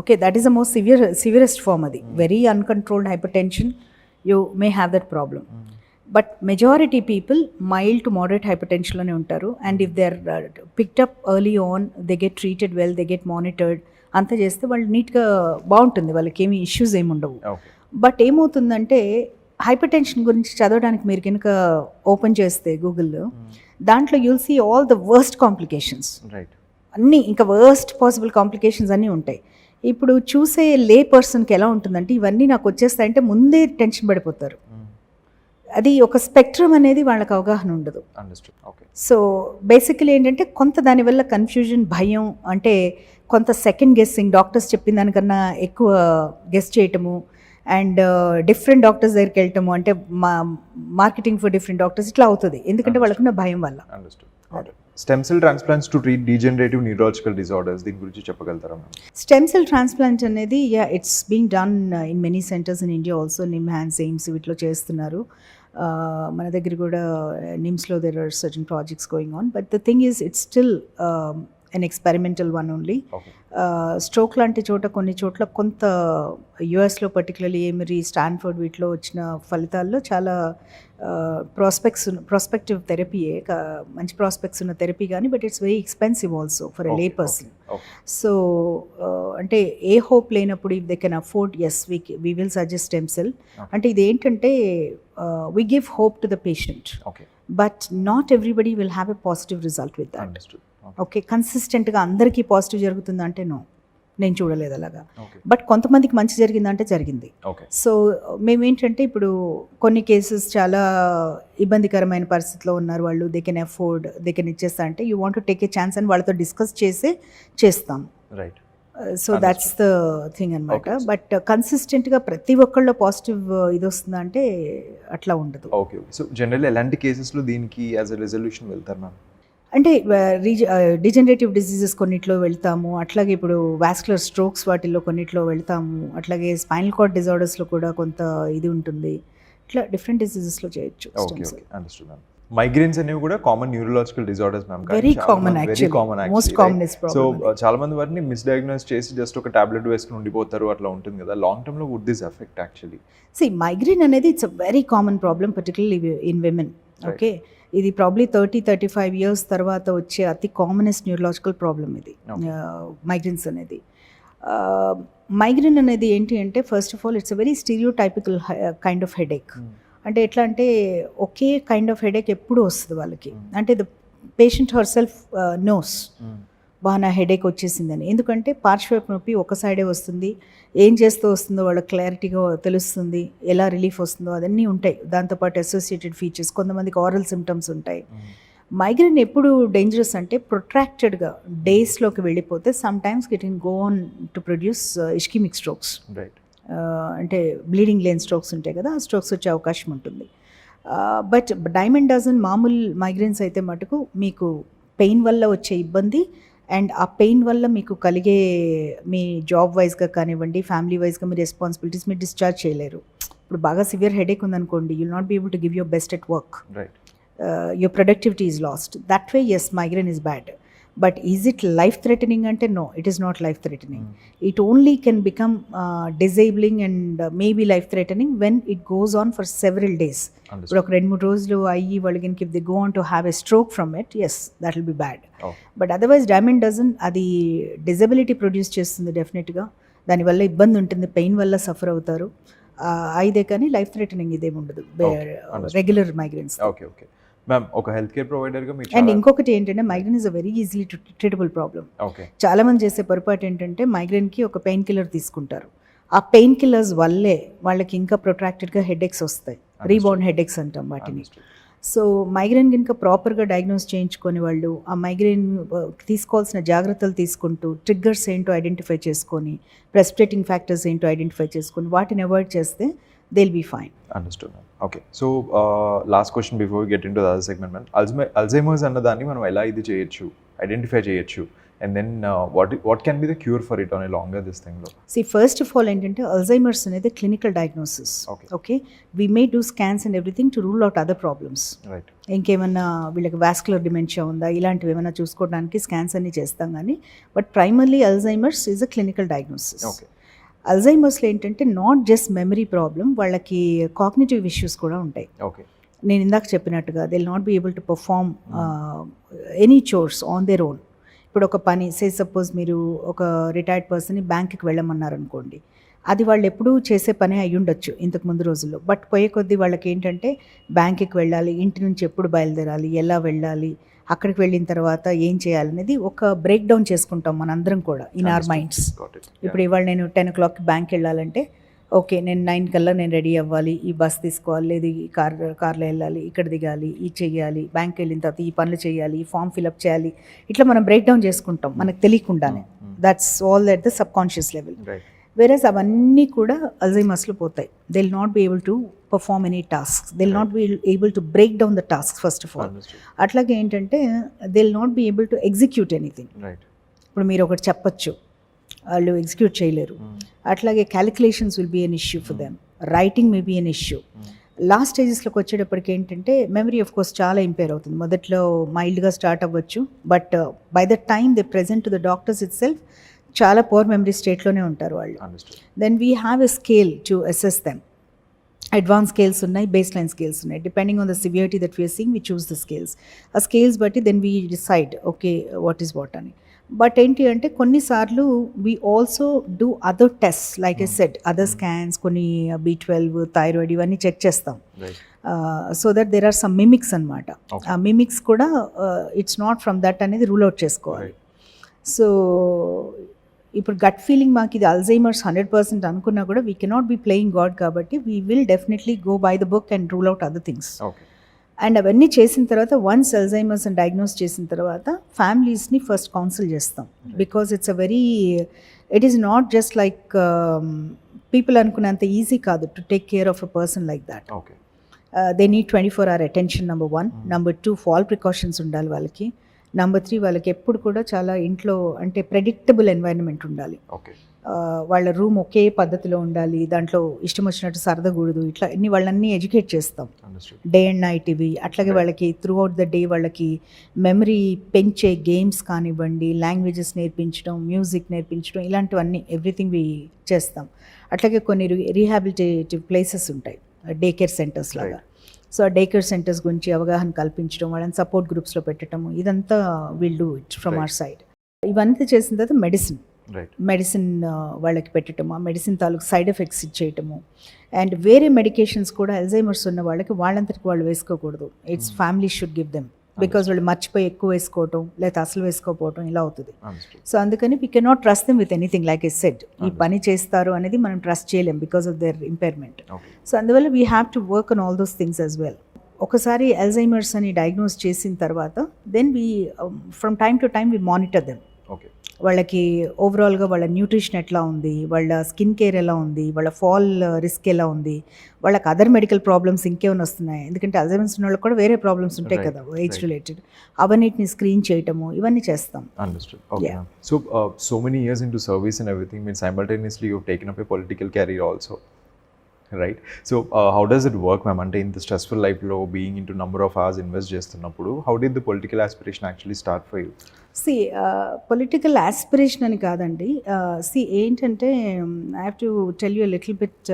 Okay, that is the most severest form. అది very uncontrolled hypertension, you may have that problem. But majority people mild to moderate హైపర్ టెన్షన్లోనే ఉంటారు. And if they are picked up early on, they get treated well, they get monitored, అంతా చేస్తే వాళ్ళు నీట్గా బాగుంటుంది, వాళ్ళకి ఏమీ ఇష్యూస్ ఏమి ఉండవు. బట్ ఏమవుతుందంటే హైపర్ టెన్షన్ గురించి చదవడానికి మీరు కనుక ఓపెన్ చేస్తే గూగుల్లో, దాంట్లో you'll see all the worst complications, అన్నీ ఇంకా వర్స్ట్ పాసిబుల్ కాంప్లికేషన్స్ అన్నీ ఉంటాయి. ఇప్పుడు చూసే లే పర్సన్కి ఎలా ఉంటుందంటే ఇవన్నీ నాకు వచ్చేస్తాయంటే ముందే టెన్షన్ పడిపోతారు. అది ఒక స్పెక్ట్రమ్ అనేది వాళ్ళకి అవగాహన ఉండదు. సో బేసికలీ ఏంటంటే కొంత దానివల్ల కన్ఫ్యూజన్, భయం, అంటే కొంత సెకండ్ గెస్సింగ్, డాక్టర్స్ చెప్పిన దానికన్నా ఎక్కువ గెస్ చేయటము, అండ్ డిఫరెంట్ డాక్టర్స్ దగ్గరికి వెళ్ళటము, అంటే మార్కెటింగ్ ఫర్ డిఫరెంట్ డాక్టర్స్, ఇట్లా అవుతుంది ఎందుకంటే వాళ్ళకున్న భయం వల్ల. Stem cell transplants to treat degenerative neurological disorders, దీని గురించి చెప్పగలుగుతారా? స్టెమ్ సెల్ ట్రాన్స్ప్లాంట్ అనేది it's being done in many centres in India also. NIMHANS, AIIMS వీటిలో చేస్తున్నారు. మన దగ్గర కూడా నిమ్స్లో there are certain projects going on, but the thing is it's still an experimental one only. Stroke లాంటి చోట కొన్ని చోట్ల కొంత యుఎస్లో పర్టికులర్లీ ఎమరీ, స్టాన్ఫర్డ్ వీటిలో వచ్చిన ఫలితాల్లో చాలా ప్రాస్పెక్టివ్ థెరపీయే, మంచి ప్రాస్పెక్ట్స్ ఉన్న థెరపీ కానీ, but it's very expensive also for a lay person. So అంటే ఏ హోప్ లేనప్పుడు if they can afford, yes we will suggest stem cell. అంటే ఇది ఏంటంటే we give hope to the patient, but not everybody will have a positive result with that. Okay, కన్సిస్టెంట్గా అందరికీ positive జరుగుతుందా అంటే నో, నేను చూడలేదు అలాగా. ఓకే. బట్ కొంతమందికి మంచి జరిగిందంటే జరిగింది. ఓకే. సో మేమేంటంటే ఇప్పుడు కొన్ని కేసెస్ చాలా ఇబ్బందికరమైన పరిస్థితిలో ఉన్నారు వాళ్ళు, they can afford, they can ఇచ్చేస్తా అంటే you want to take a chance అని వాళ్ళతో డిస్కస్ చేస్తాం. Right. So that's the thing అనమాట. Okay. బట్ కన్సిస్టెంట్గా ప్రతి ఒక్కళ్ళు పాజిటివ్ ఇది వస్తుందా అంటే అట్లా ఉండదు. ఓకే. సో జనరల్లీ ఎలాంటి కేసెస్లో దీనికి యాజ్ ఎ రెజల్యూషన్ వెళ్తారు మ్యామ్? అంటే డిజనరేటివ్ డిసీజెస్ కొన్నిట్లో వెళ్తాము, అట్లాగే ఇప్పుడు వాస్కులర్ స్ట్రోక్స్ వాటిల్లో కొన్నిట్లో వెళ్తాము, అట్లాగే స్పైనల్ కార్డ్ డిజార్డర్స్లో కూడా కొంత ఇది ఉంటుంది, ఇట్లా డిఫరెంట్ డిసీజెస్లో చేయొచ్చు. Okay. Okay, understood ma'am. Migrants అనేవి కూడా common neurological disorders ma'am. Very common actually, most commonest so problem. చాలా మంది వాటిని మిస్డయాగ్నోస్ చేసి జస్ట్ ఒక టాబ్లెట్ వేసుకుని ఉండిపోతారు, అట్లా ఉంటుంది కదా. లాంగ్ టర్మ్ లో would this affect actually? See, migraine అనేది it's a very common problem, particularly in women. Okay, ఇది ప్రాబ్లీ 30-35 ఇయర్స్ తర్వాత వచ్చే అతి కామనెస్ట్ న్యూరలాజికల్ ప్రాబ్లమ్ ఇది, మైగ్రేన్స్ అనేది. మైగ్రేన్ అనేది ఏంటి అంటే first of all it's a very stereotypical kind of headache. అంటే ఎట్లా అంటే ఒకే కైండ్ ఆఫ్ హెడేక్ ఎప్పుడు వస్తుంది వాళ్ళకి, అంటే the patient herself knows బాగా నా హెడేక్ వచ్చేసిందని. ఎందుకంటే పార్శ్వపు నొప్పి ఒక సైడే వస్తుంది, ఏం చేస్తూ వస్తుందో వాళ్ళకి క్లారిటీగా తెలుస్తుంది, ఎలా రిలీఫ్ వస్తుందో అదన్నీ ఉంటాయి. దాంతోపాటు అసోసియేటెడ్ ఫీచర్స్, కొంతమందికి ఆరల్ సిమ్టమ్స్ ఉంటాయి. మైగ్రేన్ ఎప్పుడు డేంజరస్ అంటే ప్రొట్రాక్టెడ్గా డేస్లోకి వెళ్ళిపోతే some times it can go on to produce ischaemic strokes. Right. అంటే బ్లీడింగ్ లేని స్ట్రోక్స్ ఉంటాయి కదా, ఆ స్ట్రోక్స్ వచ్చే అవకాశం ఉంటుంది. బట్ డైమండ్ డజన్ మామూలు మైగ్రేన్స్ అయితే మటుకు మీకు పెయిన్ వల్ల వచ్చే ఇబ్బంది అండ్ ఆ పెయిన్ వల్ల మీకు కలిగే మీ జాబ్ వైజ్గా కానివ్వండి, ఫ్యామిలీ వైజ్గా మీ రెస్పాన్సిబిలిటీస్ మీరు డిశ్చార్జ్ చేయలేరు. ఇప్పుడు బాగా సివియర్ హెడేక్ ఉందనుకోండి, you'll not be able to give your best at work, your productivity is lost. That way yes, migraine is bad. But is it life threatening ante no, it is not life threatening. It only can become disabling and maybe life threatening when it goes on for several days. But oka 2-3 రోజులు అయ్యి వాళ్ళకి if they go on to have a stroke from it, yes, that will be bad. But otherwise diamond doesn't, అది disability produce చేస్తుంది డెఫినెట్గా, దానివల్ల ఇబ్బంది ఉంటుంది, pain వల్ల సఫర్ అవుతారు అయితే, కానీ లైఫ్ థ్రెటనింగ్ ఇదేమి ఉండదు regular migrants. Okay. Okay ma'am, ఒక హెల్త్ కేర్ ప్రొవైడర్గా మీరు అండ్ ఇంకొకటి ఏంటంటే migraine is a very easily treatable problem. చాలా మంది చేసే పొరపాటు ఏంటంటే మైగ్రేన్కి ఒక పెయిన్ కిల్లర్ తీసుకుంటారు, ఆ పెయిన్ కిల్లర్స్ వల్లే వాళ్ళకి ఇంకా ప్రొట్రాక్టెడ్గా హెడేక్స్ వస్తాయి, రీబౌండ్ హెడేక్స్ అంటాం వాటిని. సో మైగ్రేన్ కనుక ప్రాపర్గా డయాగ్నోస్ చేయించుకొని వాళ్ళు ఆ మైగ్రేన్ తీసుకోవాల్సిన జాగ్రత్తలు తీసుకుంటూ ట్రిగ్గర్స్ ఏంటో ఐడెంటిఫై చేసుకొని, ప్రెసిపిటేటింగ్ ఫ్యాక్టర్స్ ఏంటో ఐడెంటిఫై చేసుకొని వాటిని అవాయిడ్ చేస్తే they'll be fine. Understood, ma'am. Okay, so last question before we get into the other segment, man. Alzheimer's అన్న దాన్ని మనం ఎలా ఇది చేయొచ్చు, ఐడెంటిఫై చేయొచ్చు, and then what can be the cure for it on a longer this thing లో? See, first of all ఏంటంటే Alzheimer's అనేది clinical diagnosis. Okay, we may do scans and everything to rule out other problems. Right. ఇంకేమన్నా వీళ్ళకి vascular dementia ఉందా ఇలాంటివి ఏమైనా చూసుకోవడానికి scans అన్ని చేస్తాం కానీ, but primarily Alzheimer's is a clinical diagnosis. Okay. అల్జైమర్స్లో ఏంటంటే నాట్ జస్ట్ మెమరీ ప్రాబ్లం, వాళ్ళకి కాగ్నిటివ్ ఇష్యూస్ కూడా ఉంటాయి. ఓకే. నేను ఇందాక చెప్పినట్టుగా they will not be able to perform any chores on their own. ఇప్పుడు ఒక పని సపోజ్ మీరు ఒక రిటైర్డ్ పర్సన్ని బ్యాంక్కి వెళ్ళమన్నారనుకోండి, అది వాళ్ళు ఎప్పుడూ చేసే పని అయి ఉండొచ్చు ఇంతకు ముందు రోజుల్లో, బట్ పోయే కొద్దీ వాళ్ళకి ఏంటంటే బ్యాంక్కి వెళ్ళాలి, ఇంటి నుంచి ఎప్పుడు బయలుదేరాలి, ఎలా వెళ్ళాలి, అక్కడికి వెళ్ళిన తర్వాత ఏం చేయాలనేది ఒక బ్రేక్ డౌన్ చేసుకుంటాం మనందరం కూడా ఇన్ ఆర్ మైండ్స్. ఇప్పుడు ఇవాళ నేను 10 o'clock బ్యాంక్కి వెళ్ళాలంటే ఓకే, నేను 9 కల్లా నేను రెడీ అవ్వాలి, ఈ బస్ తీసుకోవాలి, లేదు ఈ కార్లో వెళ్ళాలి, ఇక్కడ దిగాలి, ఇది చెయ్యాలి, బ్యాంక్కి వెళ్ళిన తర్వాత ఈ పనులు చేయాలి, ఈ ఫామ్ ఫిల్అప్ చేయాలి, ఇట్లా మనం బ్రేక్ డౌన్ చేసుకుంటాం మనకు తెలియకుండానే. That's all at the subconscious level. Whereas అవన్నీ కూడా అల్జైమర్స్లో పోతాయి. They will not be able to perform any tasks, they will not be able to break down the task first of all. అట్లాగే ఏంటంటే they will not be able to execute anything. ఇప్పుడు మీరు ఒకటి చెప్పచ్చు, వాళ్ళు ఎగ్జిక్యూట్ చేయలేరు. అట్లాగే calculations will be an issue for them, writing may be an issue. Last స్టేజెస్లోకి వచ్చేటప్పటికి ఏంటంటే మెమరీ ఆఫ్ కోర్స్ చాలా ఇంపేర్ అవుతుంది. మొదట్లో మైల్డ్గా స్టార్ట్ అవ్వచ్చు, but by the time they present to the doctors itself చాలా పోర్ మెమరీ స్టేట్లోనే ఉంటారు వాళ్ళు. Then we have a scale to assess them. Advance scales ఉన్నాయి, బేస్ లైన్ స్కేల్స్ ఉన్నాయి. Depending on the severity that we're seeing, we choose the scales. ఆ scales బట్టి then we decide okay what is what అని. But ఏంటి అంటే కొన్నిసార్లు we also do other test like a set other scans, కొన్ని B12 thyroid ఇవన్నీ check చేస్తాం. So that there are some mimics అనమాట. ఆ మిమిక్స్ కూడా ఇట్స్ నాట్ ఫ్రమ్ దట్ అనేది రూల్ అవుట్ చేసుకోవాలి. సో ఇప్పుడు గట్ ఫీలింగ్ మాకు ఇది అల్జైమర్స్ 100% అనుకున్నా కూడా we cannot be playing God, కాబట్టి we will definitely go by the book and rule out other things. And అవన్నీ చేసిన తర్వాత వన్స్ అల్జైమర్స్ అని డయాగ్నోస్ చేసిన తర్వాత ఫ్యామిలీస్ని ఫస్ట్ కౌన్సిల్ చేస్తాం. Because it is not just like people అనుకున్నంత ఈజీ కాదు to take care of a person like that. They need 24 hour attention, number 1. Number 2 fall precautions ఉండాలి వాళ్ళకి. నెంబర్ 3 వాళ్ళకి ఎప్పుడు కూడా చాలా ఇంట్లో అంటే ప్రెడిక్టబుల్ ఎన్వైరన్మెంట్ ఉండాలి. వాళ్ళ రూమ్ ఒకే పద్ధతిలో ఉండాలి, దాంట్లో ఇష్టం వచ్చినట్టు సరదకూడదు, ఇట్లా వాళ్ళన్నీ ఎడ్యుకేట్ చేస్తాం డే అండ్ నైట్ ఇవి. అట్లాగే వాళ్ళకి త్రూ అవుట్ ద డే వాళ్ళకి మెమరీ పెంచే గేమ్స్ కానివ్వండి, లాంగ్వేజెస్ నేర్పించడం, మ్యూజిక్ నేర్పించడం, ఇలాంటివన్నీ ఎవ్రీథింగ్ వి చేస్తాం. అట్లాగే కొన్ని రీహాబిలిటేటివ్ ప్లేసెస్ ఉంటాయి, డే కేర్ సెంటర్స్ లాగా. సో ఆ డే కేర్ సెంటర్స్ గురించి అవగాహన కల్పించడం, వాళ్ళని సపోర్ట్ గ్రూప్స్లో పెట్టడము, ఇదంతా will do it from our side. ఇవంతా చేసిన తర్వాత మెడిసిన్ వాళ్ళకి పెట్టడము, ఆ మెడిసిన్ తాలూకు సైడ్ ఎఫెక్ట్స్ ఇచ్చేయటము. అండ్ వేరే మెడికేషన్స్ కూడా అల్జైమర్స్ ఉన్న వాళ్ళకి వాళ్ళంతటికి వాళ్ళు వేసుకోకూడదు. It's family should give them, because వాళ్ళు మర్చిపోయి ఎక్కువ వేసుకోవటం లేకపోతే అసలు వేసుకోకపోవటం ఇలా అవుతుంది. సో అందుకని we cannot trust them with anything like I said. ఈ పని చేస్తారు అనేది మనం ట్రస్ట్ చేయలేం because of their impairment. So అందువల్ల we have to work on all those things as well. ఒకసారి అల్జైమర్స్ అని డయాగ్నోస్ చేసిన తర్వాత then we from time to time we monitor them. వాళ్ళకి ఓవరాల్గా వాళ్ళ న్యూట్రిషన్ ఎట్లా ఉంది, వాళ్ళ స్కిన్ కేర్ ఎలా ఉంది, వాళ్ళ ఫాల్ రిస్క్ ఎలా ఉంది, వాళ్ళకి అదర్ మెడికల్ ప్రాబ్లమ్స్ ఇంకేమైనా వస్తున్నాయి. ఎందుకంటే అల్జైమర్స్ ఉన్న వాళ్ళకి కూడా వేరే ప్రాబ్లమ్స్ ఉంటాయి కదా ఏజ్ రిలేటెడ్, అవన్నిటిని స్క్రీన్ చేయటము, ఇవన్నీ చేస్తాం. So many years into service and everything means simultaneously you've taken up a political career also, right? So how does it work, ma'am? Ante in the stressful life lo being into number of hours invest చేస్తున్నప్పుడు how did the political aspiration actually start for you? Political aspiration అని కాదండి. ఏంటంటే I have to tell you little bit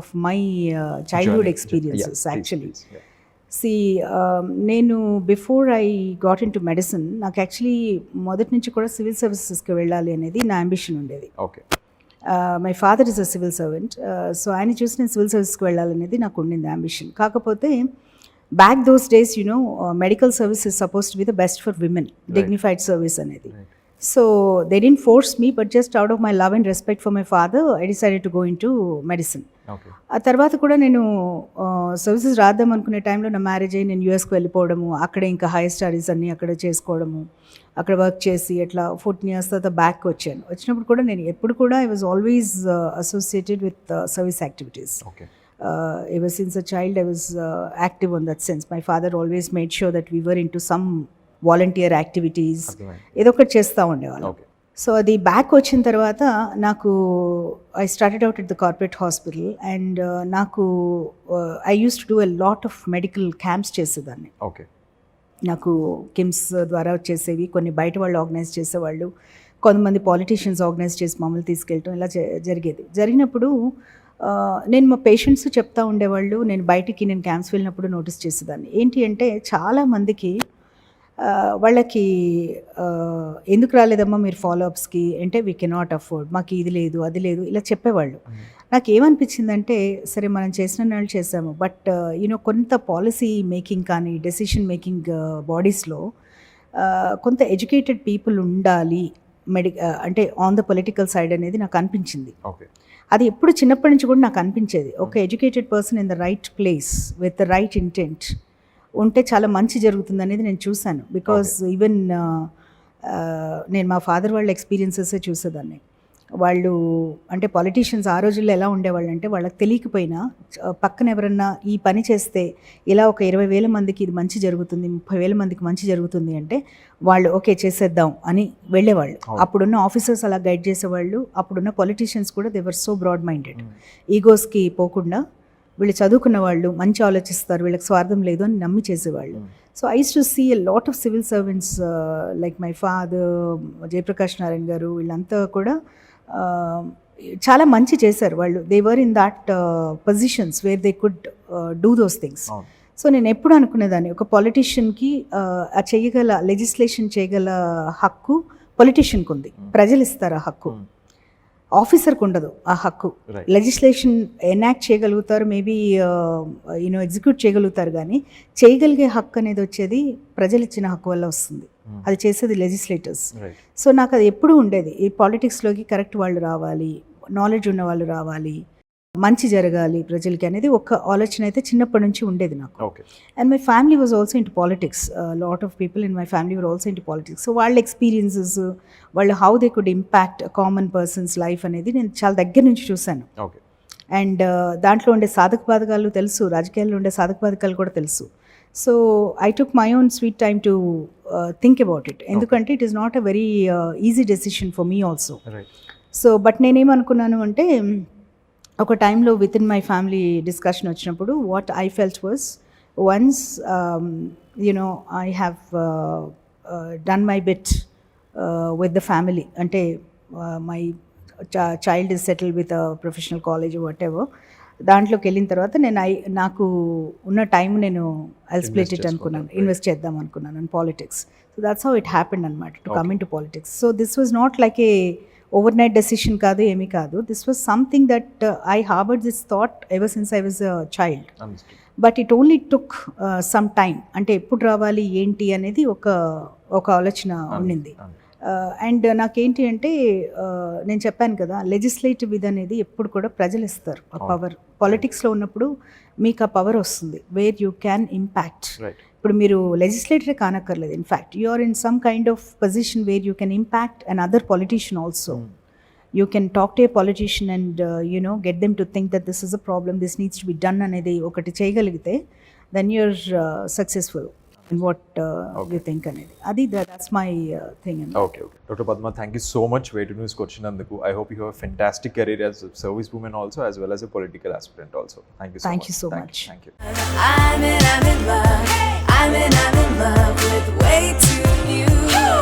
of my childhood experiences actually. నేను before I got into medicine, నాకు actually మొదటి నుంచి కూడా civil సర్వీసెస్కి వెళ్ళాలి అనేది నా అంబిషన్ ఉండేది. My father is a civil servant, so ఆయన చూసి నేను సివిల్ సర్వీస్కి వెళ్ళాలనేది నాకు ఉండింది అంబిషన్. కాకపోతే back those days, medical service is supposed to be the best for women, dignified service anedi. So they didn't force me, but just out of my love and respect for my father, I decided to go into medicine. ఆ తర్వాత కూడా నేను services రాద్దాం అనుకునే టైంలో నా marriage అయ్యి నేను యూఎస్కి వెళ్ళిపోవడము, అక్కడ ఇంకా హైయర్ స్టడీస్ అన్నీ అక్కడ చేసుకోవడము, అక్కడ వర్క్ చేసి అట్లా 14 years తర్వాత బ్యాక్ వచ్చాను. వచ్చినప్పుడు కూడా నేను ఎప్పుడు కూడా I was always associated with service activities. Ever since a child, I was active on that sense. My father always made sure that we were into some volunteer activities. ఏదో ఒకటి చేస్తూ ఉండేవాళ్ళం. సో అది బ్యాక్ వచ్చిన తర్వాత నాకు I started out at the corporate hospital and నాకు I use to do a lot of medical camps చేసేదాన్ని. నాకు కిమ్స్ ద్వారా చేసేవి, కొన్ని బయట వాళ్ళు ఆర్గనైజ్ చేసేవాళ్ళు, కొంతమంది పాలిటీషియన్స్ ఆర్గనైజ్ చేసి మమ్మల్ని తీసుకెళ్ళటం, ఇలా జరిగినప్పుడు నేను మా పేషెంట్స్ చెప్తా ఉండేవాళ్ళు. నేను క్యాంప్స్ వెళ్ళినప్పుడు నోటీస్ చేసేదాన్ని ఏంటి అంటే చాలామందికి వాళ్ళకి ఎందుకు రాలేదమ్మా మీరు ఫాలోఅప్స్కి అంటే వీ కెనాట్ అఫోర్డ్, మాకు ఇది లేదు అది లేదు ఇలా చెప్పేవాళ్ళు. నాకు ఏమనిపించిందంటే సరే మనం చేసిన వాళ్ళు చేసాము, బట్ కొంత పాలసీ మేకింగ్ కానీ డెసిషన్ మేకింగ్ బాడీస్లో కొంత ఎడ్యుకేటెడ్ పీపుల్ ఉండాలి అంటే ఆన్ ద పొలిటికల్ సైడ్ అనేది నాకు అనిపించింది. అది ఎప్పుడు చిన్నప్పటి నుంచి కూడా నాకు అనిపించేది, ఒక educated person in the right place with the right intent ఉంటే చాలా మంచి జరుగుతుంది అనేది నేను చూశాను. బికాజ్ ఈవెన్ నేను మా ఫాదర్ వాళ్ళ ఎక్స్పీరియన్సెస్ చూసేదాన్ని. వాళ్ళు అంటే పాలిటీషియన్స్ ఆ రోజుల్లో ఎలా ఉండేవాళ్ళు అంటే వాళ్ళకి తెలియకపోయినా పక్కన ఎవరన్నా ఈ పని చేస్తే ఇలా ఒక 20,000 మందికి ఇది మంచి జరుగుతుంది, 30,000 మందికి మంచి జరుగుతుంది అంటే వాళ్ళు ఓకే చేసేద్దాం అని వెళ్ళేవాళ్ళు. అప్పుడున్న ఆఫీసర్స్ అలా గైడ్ చేసేవాళ్ళు. అప్పుడున్న పొలిటీషియన్స్ కూడా they were so broad minded, ఈగోస్కి పోకుండా వీళ్ళు చదువుకున్న వాళ్ళు మంచి ఆలోచిస్తారు, వీళ్ళకి స్వార్థం లేదు అని నమ్మి చేసేవాళ్ళు. So I use to see a lot of civil servants like my father, Jayaprakash Narayana garu, వీళ్ళంతా కూడా చాలా మంచి చేశారు వాళ్ళు. They were in that positions where they could do those things. So నేను ఎప్పుడు అనుకునేదాన్ని ఒక పొలిటీషియన్కి చేయగల లెజిస్లేషన్ చేయగల హక్కు పొలిటీషియన్కి ఉంది, ప్రజలు ఇస్తారు ఆ హక్కు. ఆఫీసర్కి ఉండదు ఆ హక్కు. లెజిస్లేషన్ ఎనాక్ట్ చేయగలుగుతారు, మేబీ ఎగ్జిక్యూట్ చేయగలుగుతారు, కానీ చేయగలిగే హక్కు అనేది వచ్చేది ప్రజలు ఇచ్చిన హక్కు వల్ల వస్తుంది. అది చేసేది లెజిస్లేటర్స్. సో నాకు అది ఎప్పుడూ ఉండేది, ఈ పాలిటిక్స్లోకి కరెక్ట్ వాళ్ళు రావాలి, నాలెడ్జ్ ఉన్న వాళ్ళు రావాలి, మంచి జరగాలి ప్రజలకి అనేది ఒక ఆలోచన అయితే చిన్నప్పటి నుంచి ఉండేది నాకు. And my family was also into politics. Lot of people in my family were also into politics. So వాళ్ళ ఎక్స్పీరియన్సెస్, వాళ్ళు how they could impact common persons life అనేది నేను చాలా దగ్గర నుంచి చూశాను. అండ్ దాంట్లో ఉండే సాధక బాధకాలు తెలుసు, రాజకీయాల్లో ఉండే సాధక బాధకాలు కూడా తెలుసు. So I took my own sweet time to think about it, ఎందుకంటే it is not a very easy decision for me also. So but నేనేమనుకున్నాను అంటే, ఒక టైంలో within my family discussion వచ్చినప్పుడు what I felt was, once I have done my bit with the family, అంటే my child is settle with a professional college whatever, దాంట్లోకి వెళ్ళిన తర్వాత నాకు ఉన్న టైం నేను స్ప్లిట్ ఇట్ అనుకున్నాను, invest చేద్దాం అనుకున్నాను in politics. So that's how it happened అనమాట, to come into politics. So this was not like a overnight decision కాదు, ఏమీ కాదు. This was something that I harboured this thought ever since I was a child. But it only took some time, అంటే ఎప్పుడు రావాలి ఏంటి అనేది ఒక ఆలోచన ఉండింది. అండ్ నాకేంటి అంటే, నేను చెప్పాను కదా, లెజిస్లేటివ్ ఇది అనేది ఎప్పుడు కూడా ప్రజలు ఇస్తారు ఆ పవర్. పాలిటిక్స్లో ఉన్నప్పుడు మీకు ఆ పవర్ వస్తుంది, వేర్ యూ క్యాన్ ఇంపాక్ట్. ఇప్పుడు మీరు లెజిస్లేటరే కానక్కర్లేదు, in fact you are in some kind of position where you can impact on other politician also. You can talk to a politician and get them to think that this is a problem, this needs to be done అనేది ఒకటి చేయగలిగితే then you're successful in what you think అనేది. అది that's my thing. Okay. Dr. Padma, thank you so much Way to News వచ్చినందుకు. I hope you have a fantastic career as a service woman also, as well as a political aspirant also. Thank you so much. Thank you. I'm in love with Way to News.